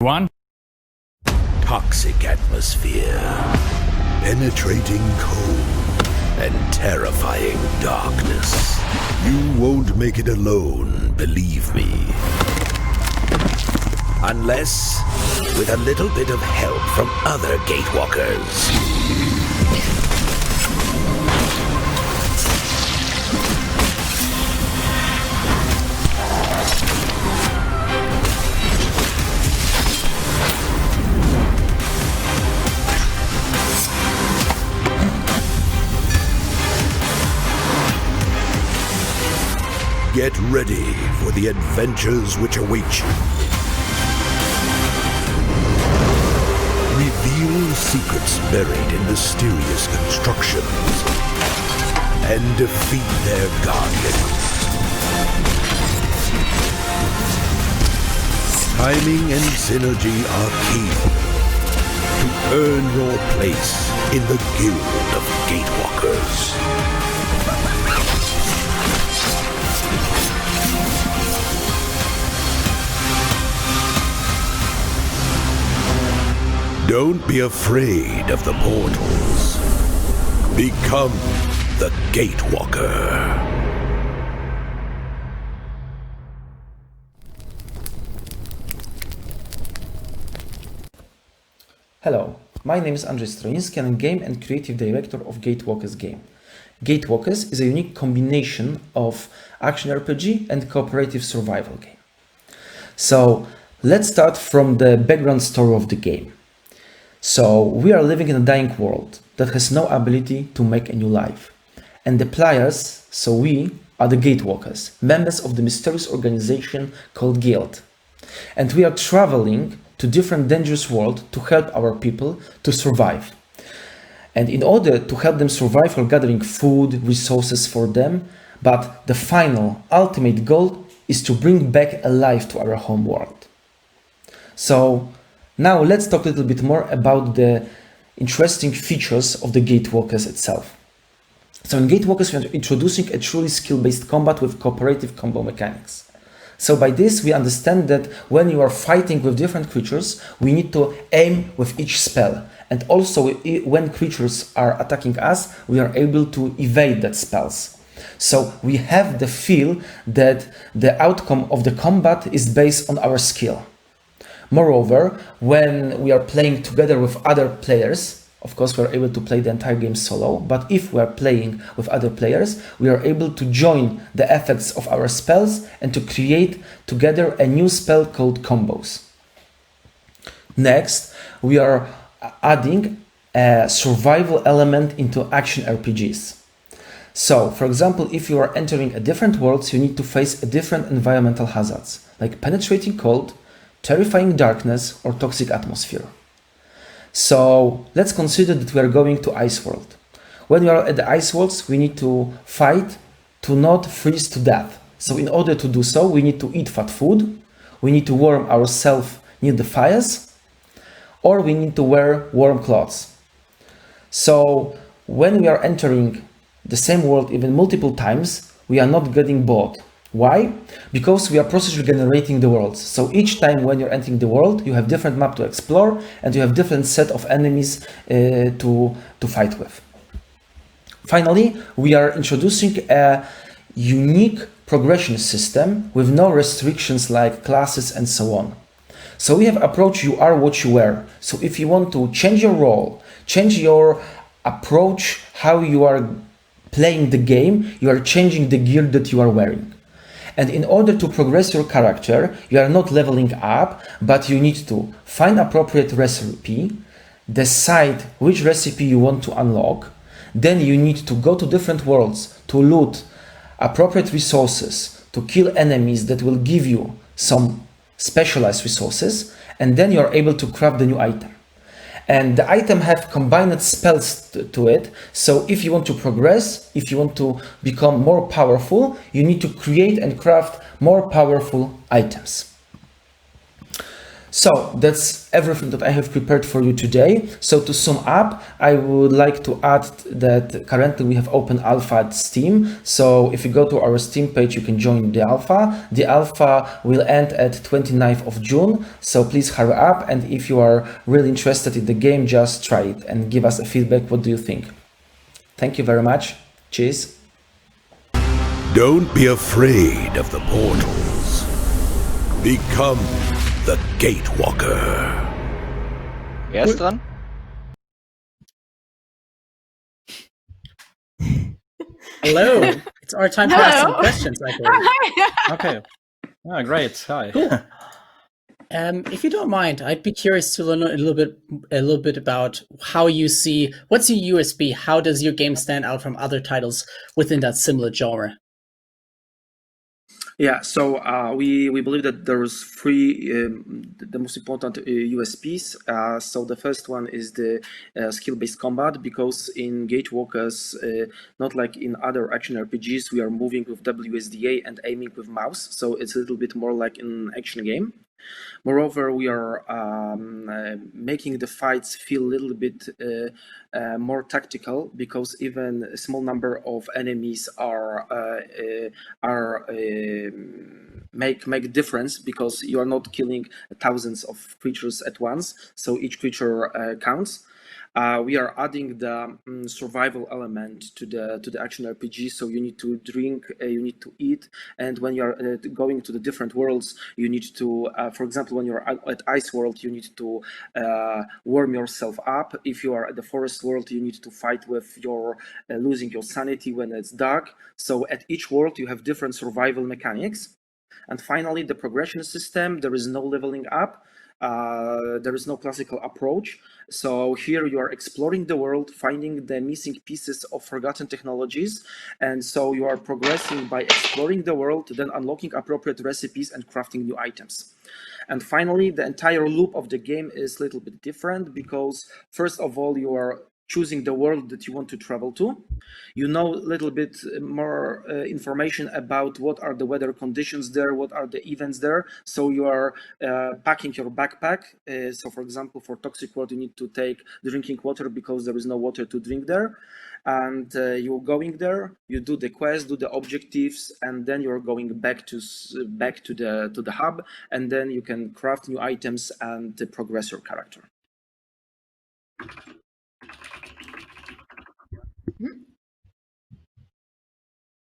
Go on. Toxic atmosphere, penetrating cold, and terrifying darkness. You won't make it alone, believe me. Unless with a little bit of help from other gatewalkers. Get ready for the adventures which await you. Reveal secrets buried in mysterious constructions and defeat their guardians. Timing and synergy are key to earn your place in the Guild of Gatewalkers. Don't be afraid of the portals. Become the Gatewalker. Hello, my name is Andrzej Stroiński and I'm Game and Creative Director of Gatewalkers game. Gatewalkers is a unique combination of action RPG and cooperative survival game. So let's start from the background story of the game. So we are living in a dying world that has no ability to make a new life. And the players, so we, are the Gatewalkers, members of the mysterious organization called Guild. And we are traveling to different dangerous worlds to help our people to survive. And in order to help them survive, we're gathering food, resources for them, but the final, ultimate goal is to bring back alive to our home world. So now let's talk a little bit more about the interesting features of the Gatewalkers itself. So in Gatewalkers, we are introducing a truly skill-based combat with cooperative combo mechanics. So by this, we understand that when you are fighting with different creatures, we need to aim with each spell. And also, when creatures are attacking us, we are able to evade that spells. So we have the feel that the outcome of the combat is based on our skill. Moreover, when we are playing together with other players, of course we are able to play the entire game solo, but if we are playing with other players, we are able to join the effects of our spells and to create together a new spell called combos. Next, we are adding a survival element into action RPGs. So, for example, if you are entering a different world, you need to face a different environmental hazards, like penetrating cold, terrifying darkness, or toxic atmosphere. So let's consider that we are going to Ice World. When we are at the Ice Worlds, we need to fight to not freeze to death. So in order to do so, we need to eat fat food, we need to warm ourselves near the fires, or we need to wear warm clothes. So when we are entering the same world even multiple times, we are not getting bored. Why? Because we are process regenerating the world. So each time when you're entering the world, you have different map to explore and you have different set of enemies to fight with. Finally, we are introducing a unique progression system with no restrictions like classes and so on. So we have approach you are what you wear. So if you want to change your role, change your approach, how you are playing the game, you are changing the gear that you are wearing. And in order to progress your character, you are not leveling up, but you need to find appropriate recipe, decide which recipe you want to unlock, then you need to go to different worlds to loot appropriate resources, to kill enemies that will give you some specialized resources, and then you are able to craft the new item. And the item have combined spells to it. So if you want to progress, if you want to become more powerful, you need to create and craft more powerful items. So that's everything that I have prepared for you today. So to sum up, I would like to add that currently we have open alpha at Steam. So if you go to our Steam page, you can join the alpha. The alpha will end at 29th of June. So please hurry up. And if you are really interested in the game, just try it and give us a feedback. What do you think? Thank you very much. Cheers. Don't be afraid of the portals. Become the Gatewalker. Wer ist dran? Hello. It's our time to ask some questions, I believe. Okay. Ah, great. Hi. Cool. If you don't mind, I'd be curious to learn a little bit about how you see, what's your USP? How does your game stand out from other titles within that similar genre? Yeah, so we believe that there's three the most important USPs. So the first one is the skill-based combat, because in Gatewalkers, not like in other action RPGs, we are moving with WSDA and aiming with mouse. So it's a little bit more like an action game. Moreover, we are making the fights feel a little bit more tactical, because even a small number of enemies make a difference, because you are not killing thousands of creatures at once. So each creature counts. We are adding the survival element to the action RPG. So you need to drink, you need to eat, and when you are going to the different worlds, you need to, for example, when you're at Ice World, you need to warm yourself up. If you are at the Forest World, you need to fight with your losing your sanity when it's dark. So at each world, you have different survival mechanics. And finally, the progression system. There is no leveling up. There is no classical approach. So here you are exploring the world, finding the missing pieces of forgotten technologies. And so you are progressing by exploring the world, then unlocking appropriate recipes and crafting new items. And finally, the entire loop of the game is a little bit different, because first of all, you are choosing the world that you want to travel to. You know a little bit more information about what are the weather conditions there, what are the events there. So you are packing your backpack. So for example, for Toxic World, you need to take drinking water because there is no water to drink there. And you're going there, you do the quest, do the objectives, and then you're going back to the hub, and then you can craft new items and progress your character.